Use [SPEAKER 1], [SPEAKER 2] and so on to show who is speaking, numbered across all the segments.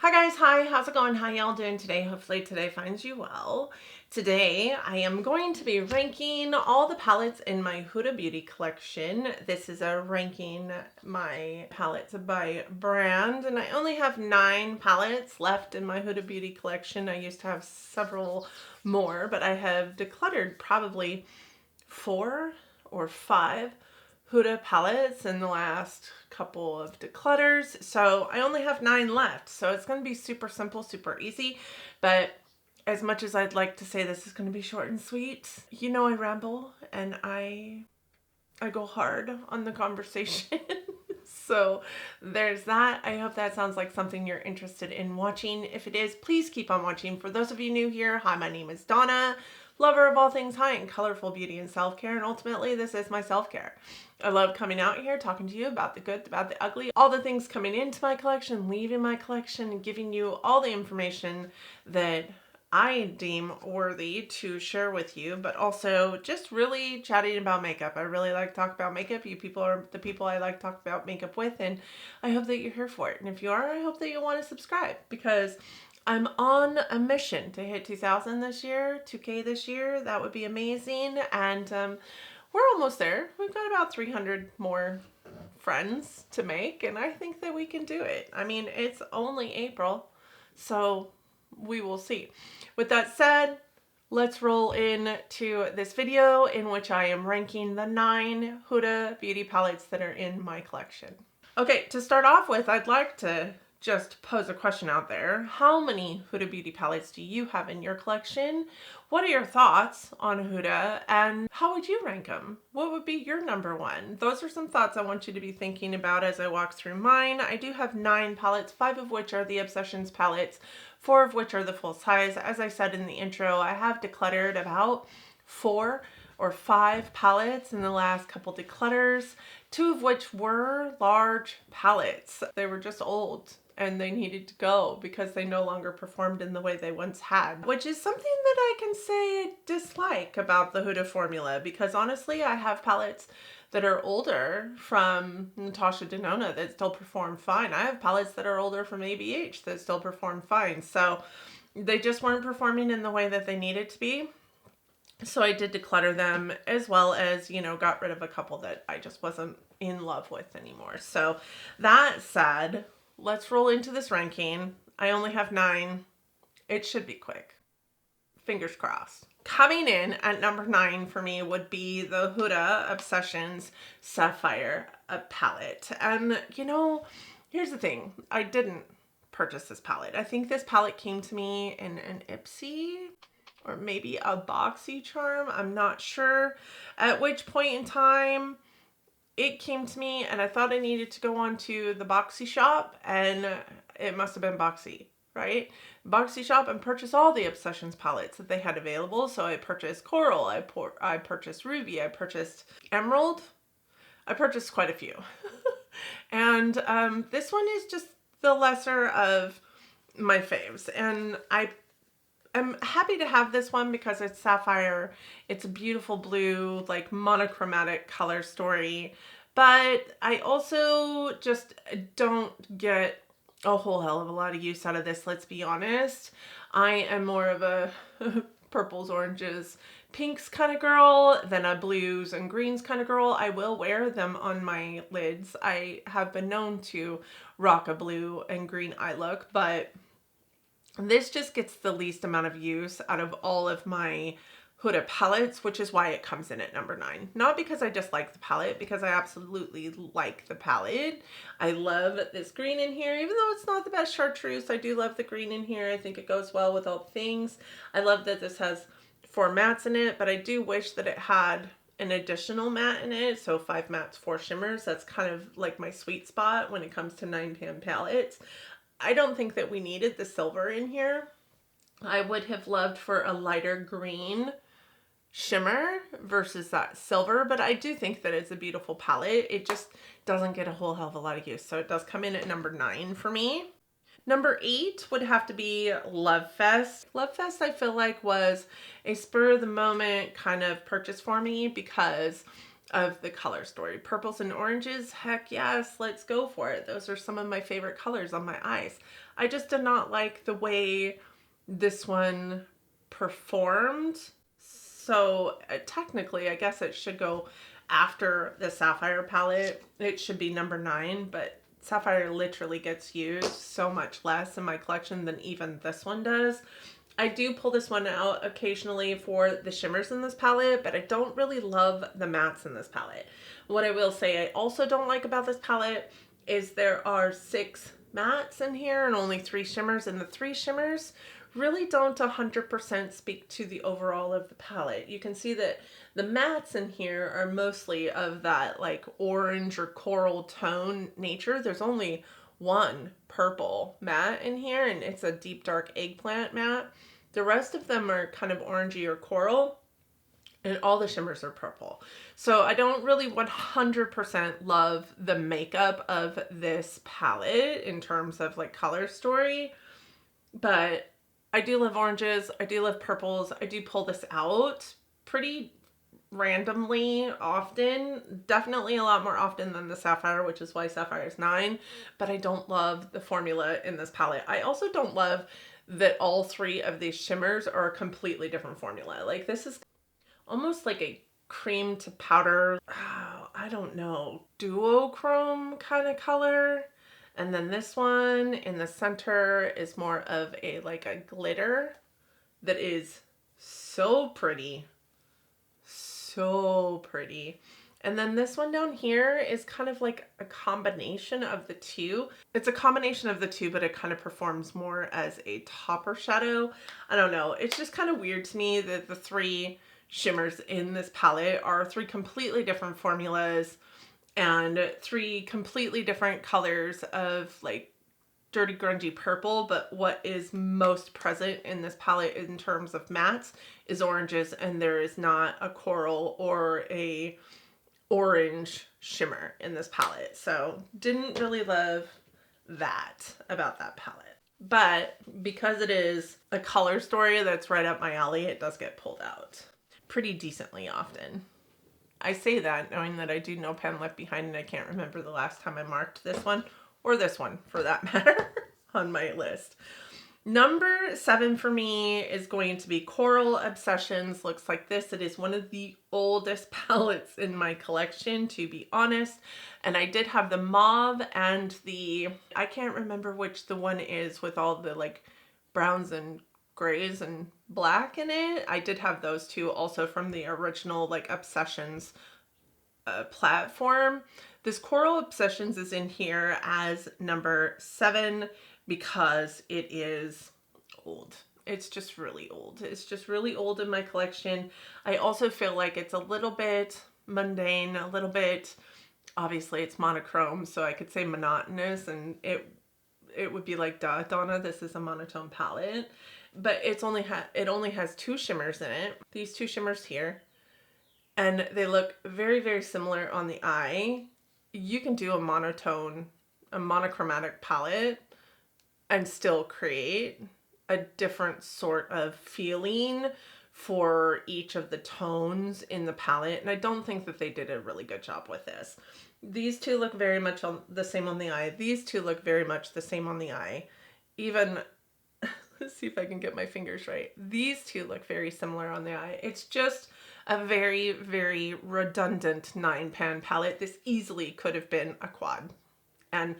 [SPEAKER 1] Hi guys, hi, how's it going? How y'all doing today? Hopefully today finds you well. Today I am going to be ranking all the palettes in my Huda Beauty collection. This is a ranking my palettes by brand, and I only have 9 palettes left in my Huda Beauty collection. I used to have several more, but I have decluttered probably 4 or 5 Huda palettes in the last couple of declutters. So I only have 9 left. So it's going to be super simple, super easy. But as much as I'd like to say this is going to be short and sweet, you know I ramble and I go hard on the conversation. So there's that. I hope that sounds like something you're interested in watching. If it is, please keep on watching. For those of you new here, hi, my name is Donna, lover of all things high and colorful beauty and self-care, and ultimately this is my self-care. I love coming out here, talking to you about the good, the bad, the ugly, all the things coming into my collection, leaving my collection, and giving you all the information that I deem worthy to share with you, but also just really chatting about makeup. I really like to talk about makeup. You people are the people I like to talk about makeup with, and I hope that you're here for it. And if you are, I hope that you want to subscribe, because I'm on a mission to hit 2,000 this year, 2K this year. That would be amazing. And we're almost there. We've got about 300 more friends to make, and I think that we can do it. I mean, it's only April, so we will see. With that said, let's roll into this video in which I am ranking the 9 Huda Beauty palettes that are in my collection. Okay, to start off with, I'd like to just pose a question out there. How many Huda Beauty palettes do you have in your collection? What are your thoughts on Huda, and how would you rank them? What would be your number one? Those are some thoughts I want you to be thinking about as I walk through mine. I do have 9 palettes, 5 of which are the Obsessions palettes, 4 of which are the full size. As I said in the intro, I have decluttered about 4 or 5 palettes in the last couple declutters, 2 of which were large palettes. They were just old and they needed to go because they no longer performed in the way they once had, which is something that I can say I dislike about the Huda formula, because honestly, I have palettes that are older from Natasha Denona that still perform fine. I have palettes that are older from ABH that still perform fine. So they just weren't performing in the way that they needed to be. So I did declutter them, as well as, you know, got rid of a couple that I just wasn't in love with anymore. So that said, let's roll into this ranking. I only have 9. It should be quick. Fingers crossed. Coming in at number 9 for me would be the Huda Obsessions Sapphire palette. And, you know, here's the thing. I didn't purchase this palette. I think this palette came to me in an Ipsy or maybe a BoxyCharm. I'm not sure at which point in time it came to me, and I thought I needed to go on to the Boxy shop, and it must have been Boxy, right? Boxy shop, and purchase all the Obsessions palettes that they had available. So I purchased Coral, I purchased Ruby, I purchased Emerald, I purchased quite a few. And this one is just the lesser of my faves, and I'm happy to have this one because it's Sapphire. It's a beautiful blue, like monochromatic color story. But I also just don't get a whole hell of a lot of use out of this, let's be honest. I am more of a purples, oranges, pinks kind of girl than a blues and greens kind of girl. I will wear them on my lids. I have been known to rock a blue and green eye look, but this just gets the least amount of use out of all of my Huda palettes, which is why it comes in at number 9. Not because I dislike the palette, because I absolutely like the palette. I love this green in here, even though it's not the best chartreuse. I do love the green in here. I think it goes well with all things. I love that this has 4 mattes in it, but I do wish that it had an additional matte in it. So 5 mattes, 4 shimmers. That's kind of like my sweet spot when it comes to 9pan palettes. I don't think that we needed the silver in here. I would have loved for a lighter green shimmer versus that silver, but I do think that it's a beautiful palette. It just doesn't get a whole hell of a lot of use. So it does come in at number 9 for me. Number 8 would have to be Love Fest. Love Fest, I feel like, was a spur of the moment kind of purchase for me because of the color story. Purples and oranges, heck yes, let's go for it. Those are some of my favorite colors on my eyes. I just did not like the way this one performed. So technically, I guess it should go after the Sapphire palette. It should be number 9, but Sapphire literally gets used so much less in my collection than even this one does. I do pull this one out occasionally for the shimmers in this palette, but I don't really love the mattes in this palette. What I will say I also don't like about this palette is there are 6 mattes in here and only 3 shimmers, and the 3 shimmers really don't 100% speak to the overall of the palette. You can see that the mattes in here are mostly of that like orange or coral tone nature. There's only one purple matte in here, and it's a deep dark eggplant matte. The rest of them are kind of orangey or coral, and all the shimmers are purple. So I don't really 100% love the makeup of this palette in terms of like color story, but I do love oranges. I do love purples. I do pull this out pretty randomly often, definitely a lot more often than the Sapphire, which is why Sapphire is 9, but I don't love the formula in this palette. I also don't love that all 3 of these shimmers are a completely different formula. Like this is almost like a cream to powder, I don't know, duochrome kind of color. And then this one in the center is more of a like a glitter that is so pretty. So pretty. And then this one down here is kind of like a combination of the two. It's a combination of the two, but it kind of performs more as a topper shadow. I don't know. It's just kind of weird to me that the 3 shimmers in this palette are 3 completely different formulas and 3 completely different colors of like dirty grungy purple, but what is most present in this palette in terms of mattes is oranges, and there is not a coral or a orange shimmer in this palette. So didn't really love that about that palette. But because it is a color story that's right up my alley, it does get pulled out pretty decently often. I say that knowing that I do no pen left behind, and I can't remember the last time I marked this one, or this one for that matter, on my list. Number 7 for me is going to be Coral Obsessions. Looks like this. It is one of the oldest palettes in my collection, to be honest. And I did have the mauve and the, I can't remember which the one is with all the like browns and grays and black in it. I did have those two also from the original like Obsessions platform. This Coral Obsessions is in here as number 7 because it is old. It's just really old. It's just really old in my collection. I also feel like it's a little bit mundane, a little bit, obviously it's monochrome, so I could say monotonous, and it would be like, duh, Donna, this is a monotone palette. But it only has 2 shimmers in it. These 2 shimmers here. And they look very, very similar on the eye. You can do a monochromatic palette and still create a different sort of feeling for each of the tones in the palette. And I don't think that they did a really good job with this. These 2 look very much the same on the eye. These 2 look very much the same on the eye. Even, let's see if I can get my fingers right. These 2 look very similar on the eye. It's just a very, very redundant 9-pan palette. This easily could have been a quad. And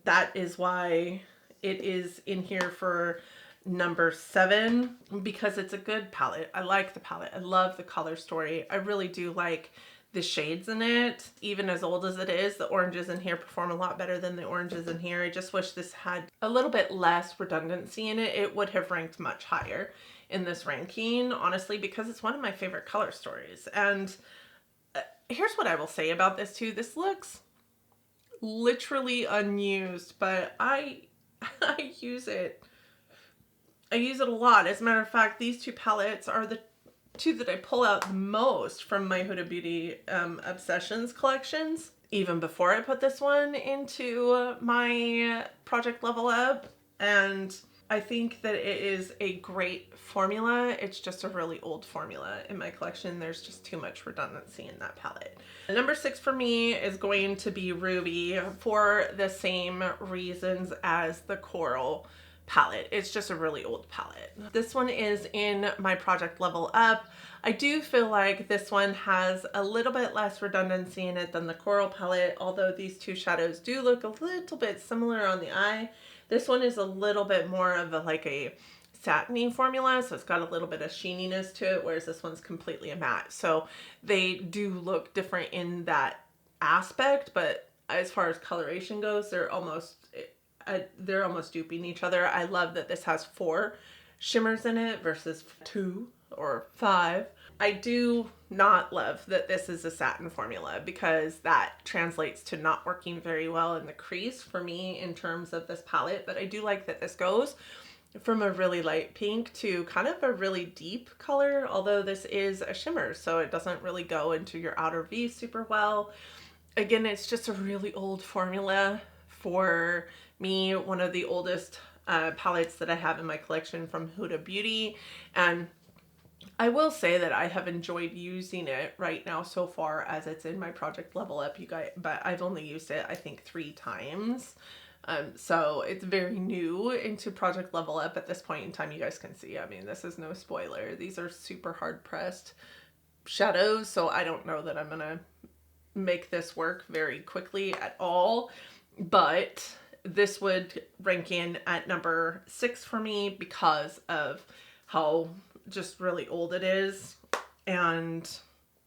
[SPEAKER 1] that is why it is in here for number 7, because it's a good palette. I like the palette. I love the color story. I really do like the shades in it. Even as old as it is, the oranges in here perform a lot better than the oranges in here. I just wish this had a little bit less redundancy in it. It would have ranked much higher in this ranking, honestly, because it's one of my favorite color stories. And here's what I will say about this too. This looks literally unused, but I use it. I use it a lot. As a matter of fact, these 2 palettes are the 2 that I pull out the most from my Huda Beauty Obsessions collections. Even before I put this one into my Project Level Up. And I think that it is a great formula. It's just a really old formula in my collection. There's just too much redundancy in that palette. Number 6 for me is going to be Ruby for the same reasons as the Coral palette. It's just a really old palette. This one is in my Project Level Up. I do feel like this one has a little bit less redundancy in it than the Coral palette, although these two shadows do look a little bit similar on the eye. This one is a little bit more of a satiny formula, so it's got a little bit of sheeniness to it, whereas this one's completely a matte. So they do look different in that aspect, but as far as coloration goes, they're almost duping each other. I love that this has 4 shimmers in it versus 2 or 5. I do not love that this is a satin formula because that translates to not working very well in the crease for me in terms of this palette, but I do like that this goes from a really light pink to kind of a really deep color, although this is a shimmer, so it doesn't really go into your outer V super well. Again, it's just a really old formula for me, one of the oldest palettes that I have in my collection from Huda Beauty, and I will say that I have enjoyed using it right now so far as it's in my Project Level Up, you guys, but I've only used it I think 3 times. So it's very new into Project Level Up at this point in time. You guys can see, I mean, this is no spoiler. These are super hard pressed shadows, so I don't know that I'm gonna make this work very quickly at all, but this would rank in at number 6 for me because of how just really old it is. And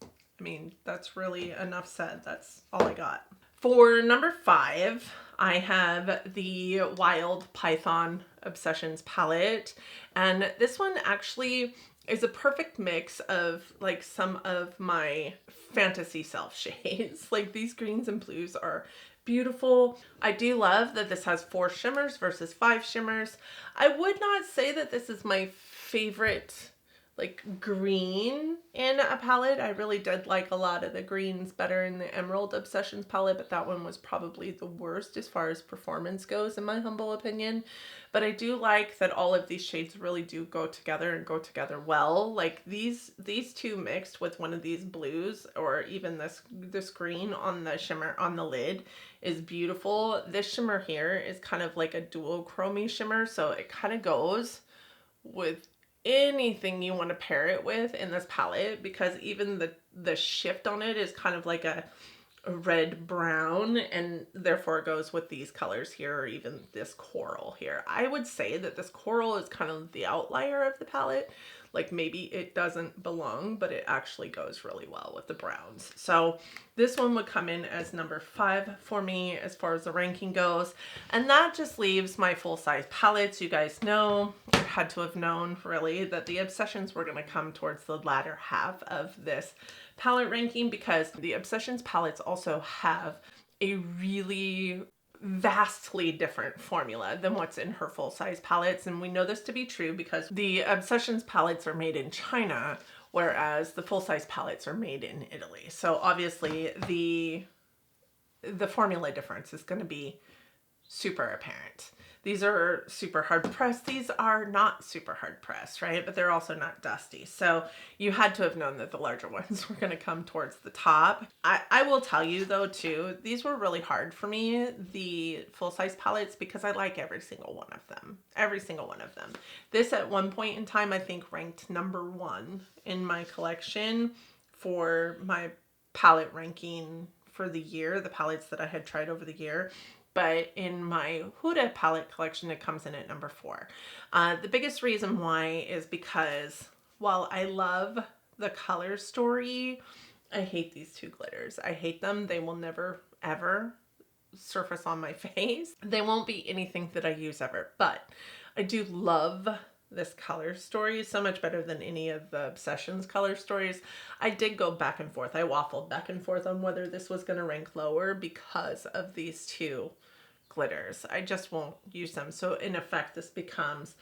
[SPEAKER 1] I mean, that's really enough said. That's all I got. For number 5, I have the Wild Python Obsessions palette, and this one actually is a perfect mix of like some of my fantasy self shades. Like these greens and blues are beautiful. I do love that this has 4 shimmers versus 5 shimmers. I would not say that this is my favorite like green in a palette. I really did like a lot of the greens better in the Emerald Obsessions palette, but that one was probably the worst as far as performance goes in my humble opinion. But I do like that all of these shades really do go together and go together well. Like these two mixed with one of these blues, or even this green on the shimmer on the lid, is beautiful. This shimmer here is kind of like a duochrome shimmer, so it kind of goes with anything you want to pair it with in this palette, because even the shift on it is kind of like a red brown, and therefore it goes with these colors here, or even this coral here. I would say that this coral is kind of the outlier of the palette. Like maybe it doesn't belong, but it actually goes really well with the browns. So this one would come in as number 5 for me as far as the ranking goes. And that just leaves my full-size palettes. You guys know, I had to have known really that the Obsessions were going to come towards the latter half of this palette ranking, because the Obsessions palettes also have a really vastly different formula than what's in her full-size palettes, and we know this to be true because the Obsessions palettes are made in China, whereas the full-size palettes are made in Italy. So obviously the formula difference is going to be super apparent. These are super hard pressed. These are not super hard pressed, right? But they're also not dusty. So you had to have known that the larger ones were going to come towards the top. I will tell you though too, these were really hard for me, the full-size palettes, because I like every single one of them. Every single one of them. This at one point in time I think ranked number 1 in my collection for my palette ranking for the year, the palettes that I had tried over the year. But in my Huda palette collection, it comes in at number 4. The biggest reason why is because while I love the color story, I hate these 2 glitters. I hate them. They will never, ever surface on my face. They won't be anything that I use ever. But I do love this color story so much better than any of the Obsessions color stories. I did go back and forth. I waffled back and forth on whether this was going to rank lower because of these 2 glitters. I just won't use them. So in effect, this becomes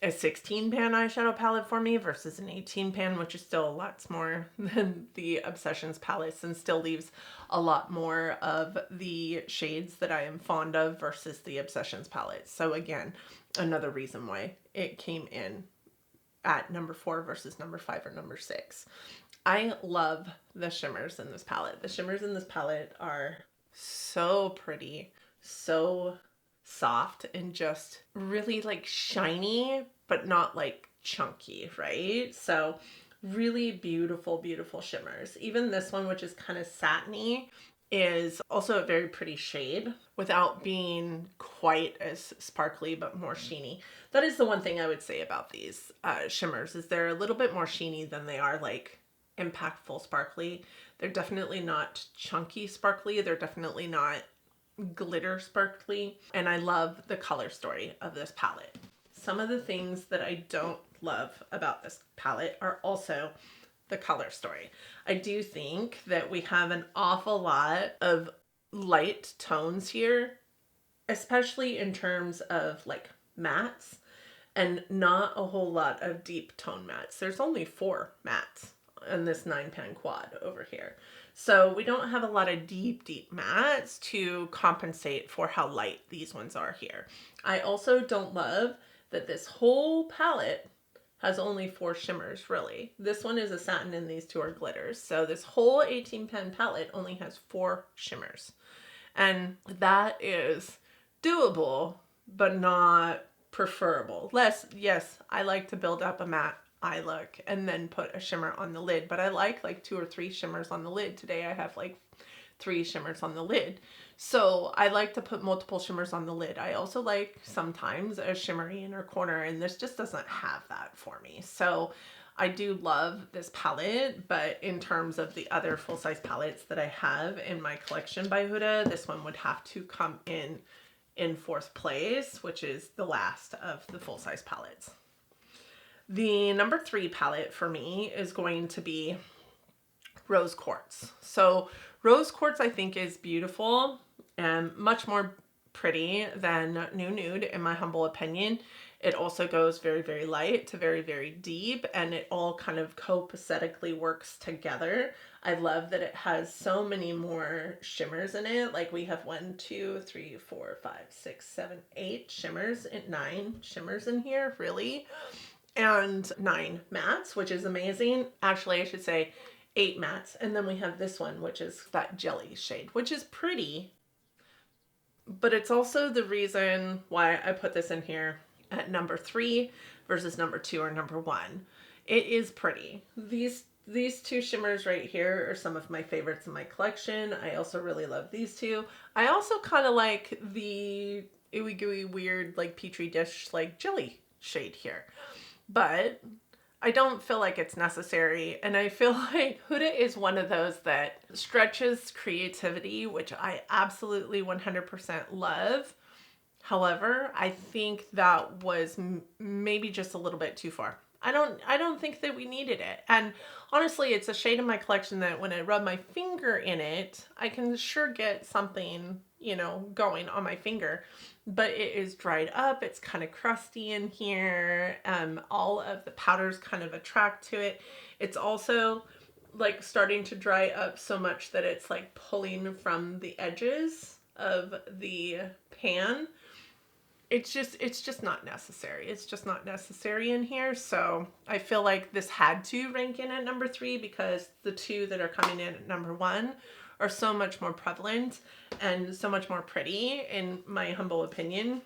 [SPEAKER 1] a 16 pan eyeshadow palette for me versus an 18 pan, which is still a lot more than the Obsessions palettes and still leaves a lot more of the shades that I am fond of versus the Obsessions palettes. So again, another reason why it came in at number 4 versus number 5 or number 6. I love the shimmers in this palette. The shimmers in this palette are so pretty, so soft, and just really like shiny, but not like chunky, right? So really beautiful, beautiful shimmers. Even this one, which is kind of satiny, is also a very pretty shade without being quite as sparkly, but more sheeny. That is the one thing I would say about these shimmers, is they're a little bit more sheeny than they are like impactful sparkly. They're definitely not chunky sparkly. They're definitely not glitter sparkly. And I love the color story of this palette. Some of the things that I don't love about this palette are also the color story. I do think that we have an awful lot of light tones here, especially in terms of like mattes, and not a whole lot of deep tone mattes. There's only 4 mattes in this 9-pan quad over here. So we don't have a lot of deep mattes to compensate for how light these ones are here. I also don't love that this whole palette has only 4 shimmers, really. This one is a satin and these 2 are glitters. So this whole 18-pan palette only has 4 shimmers. And that is doable, but not preferable. Yes, I like to build up a matte eye look and then put a shimmer on the lid, but I like 2 or 3 shimmers on the lid. Today I have like 3 shimmers on the lid. So I like to put multiple shimmers on the lid. I also like sometimes a shimmery inner corner, and this just doesn't have that for me. So I do love this palette, but in terms of the other full-size palettes that I have in my collection by Huda, this one would have to come in 4th place, which is the last of the full-size palettes. The number 3 palette for me is going to be Rose Quartz. So Rose Quartz, I think, is beautiful and much more pretty than Nude, in my humble opinion. It also goes very, very light to very, very deep, and it all kind of copacetically works together. I love that it has so many more shimmers in it. Like we have 1, 2, 3, 4, 5, 6, 7, 8 shimmers, and 9 shimmers in here, really. And 9 mattes, which is amazing. Actually, I should say 8 mattes. And then we have this one, which is that jelly shade, which is pretty. But it's also the reason why I put this in here at number 3 versus number 2 or number 1. It is pretty. These 2 shimmers right here are some of my favorites in my collection. I also really love these 2. I also kind of like the ooey gooey weird like petri dish like jelly shade here. But I don't feel like it's necessary, and I feel like Huda is one of those that stretches creativity, which I absolutely 100% love. However, I think that was maybe just a little bit too far. I don't think that we needed it. And honestly, it's a shade in my collection that when I rub my finger in it, I can sure get something, you know, going on my finger. But it is dried up. It's kind of crusty in here. All of the powders kind of attract to it. It's also like starting to dry up so much that it's like pulling from the edges of the pan. It's just not necessary. It's just not necessary in here. So I feel like this had to rank in at number 3 because the 2 that are coming in at number 1 are so much more prevalent and so much more pretty, in my humble opinion,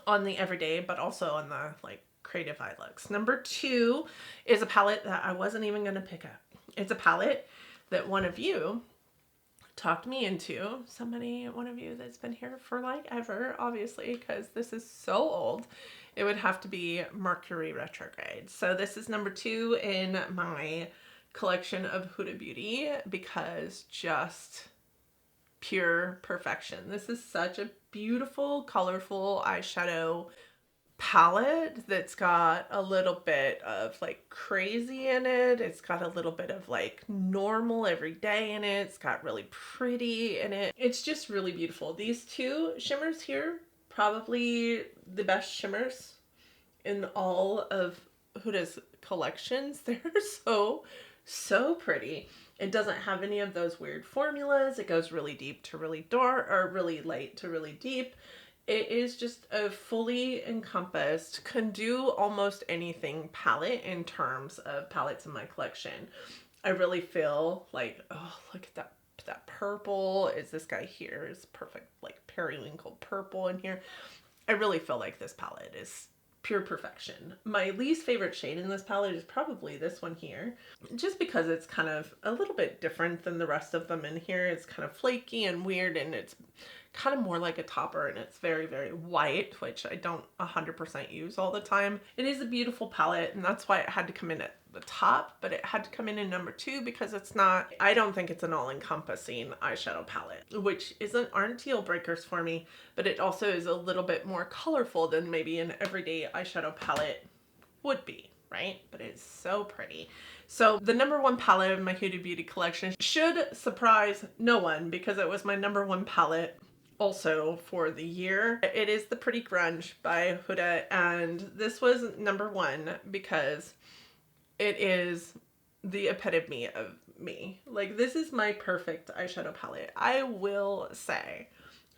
[SPEAKER 1] on the everyday, but also on the like creative eye looks. Number 2 is a palette that I wasn't even going to pick up. It's a palette that one of you talked me into. One of you that's been here for like ever, obviously, because this is so old. It would have to be Mercury Retrograde. So this is number 2 in my collection of Huda Beauty because just pure perfection. This is such a beautiful, colorful eyeshadow palette that's got a little bit of like crazy in it. It's got a little bit of like normal everyday in it. It's got really pretty in it. It's just really beautiful. These 2 shimmers here, probably the best shimmers in all of Huda's collections. They're so pretty. It doesn't have any of those weird formulas. It goes really deep to really dark, or really light to really deep. It is just a fully encompassed, can do almost anything palette in terms of palettes in my collection. I really feel like, oh, look at that purple. Is this guy here is perfect, like periwinkle purple in here. I really feel like this palette is pure perfection. My least favorite shade in this palette is probably this one here, just because it's kind of a little bit different than the rest of them in here. It's kind of flaky and weird, and it's kind of more like a topper, and it's very, very white, which I don't 100% use all the time. It is a beautiful palette, and that's why it had to come in at the top, but it had to come in number 2 because it's not, I don't think it's an all-encompassing eyeshadow palette, which aren't deal breakers for me, but it also is a little bit more colorful than maybe an everyday eyeshadow palette would be, right? But it's so pretty. So the number 1 palette of my Huda Beauty collection should surprise no one because it was my number 1 palette also for the year. It is the Pretty Grunge by Huda, and this was number 1 because it is the epitome of me. Like, this is my perfect eyeshadow palette. I will say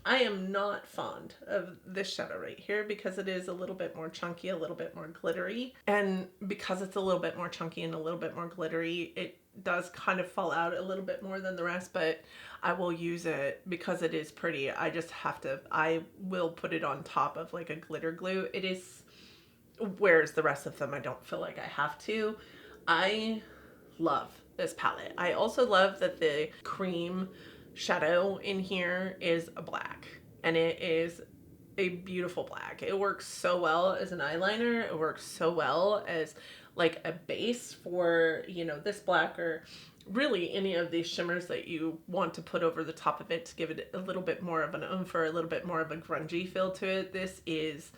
[SPEAKER 1] I am not fond of this shadow right here because it is a little bit more chunky, a little bit more glittery. And because it's a little bit more chunky and a little bit more glittery, it does kind of fall out a little bit more than the rest, but I will use it because it is pretty. I just have to, I will put it on top of like a glitter glue. It is, whereas the rest of them, I don't feel like I have to. I love this palette. I also love that the cream shadow in here is a black, and it is a beautiful black. It works so well as an eyeliner. It works so well as like a base for, you know, this black or really any of these shimmers that you want to put over the top of it to give it a little bit more of an oomph or a little bit more of a grungy feel to it. This is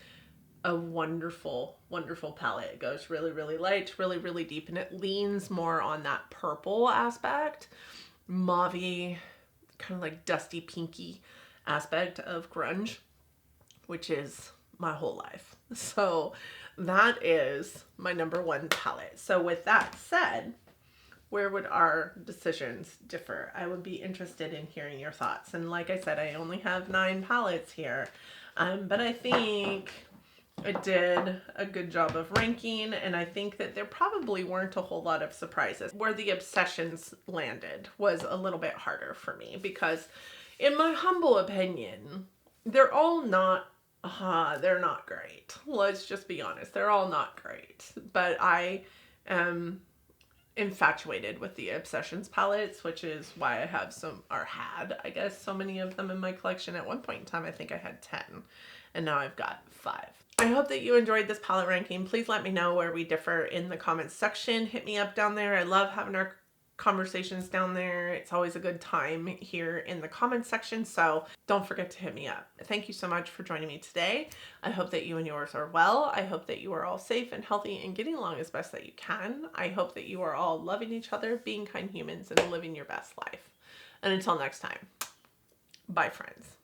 [SPEAKER 1] a wonderful, wonderful palette. It goes really, really light, really, really deep, and it leans more on that purple aspect, mauvey, kind of like dusty pinky aspect of grunge, which is my whole life. So that is my number 1 palette. So with that said, where would our decisions differ? I would be interested in hearing your thoughts. And like I said, I only have 9 palettes here, but I think I did a good job of ranking, and I think that there probably weren't a whole lot of surprises. Where the obsessions landed was a little bit harder for me because, in my humble opinion, they're all not, they're not great. Let's just be honest. They're all not great. But I am infatuated with the Obsessions palettes, which is why I have had, I guess, so many of them in my collection. At one point in time, I think I had 10, and now I've got 5. I hope that you enjoyed this palette ranking. Please let me know where we differ in the comments section. Hit me up down there. I love having our conversations down there. It's always a good time here in the comments section, so don't forget to hit me up. Thank you so much for joining me today. I hope that you and yours are well. I hope that you are all safe and healthy and getting along as best that you can. I hope that you are all loving each other, being kind humans, and living your best life. And until next time, bye friends.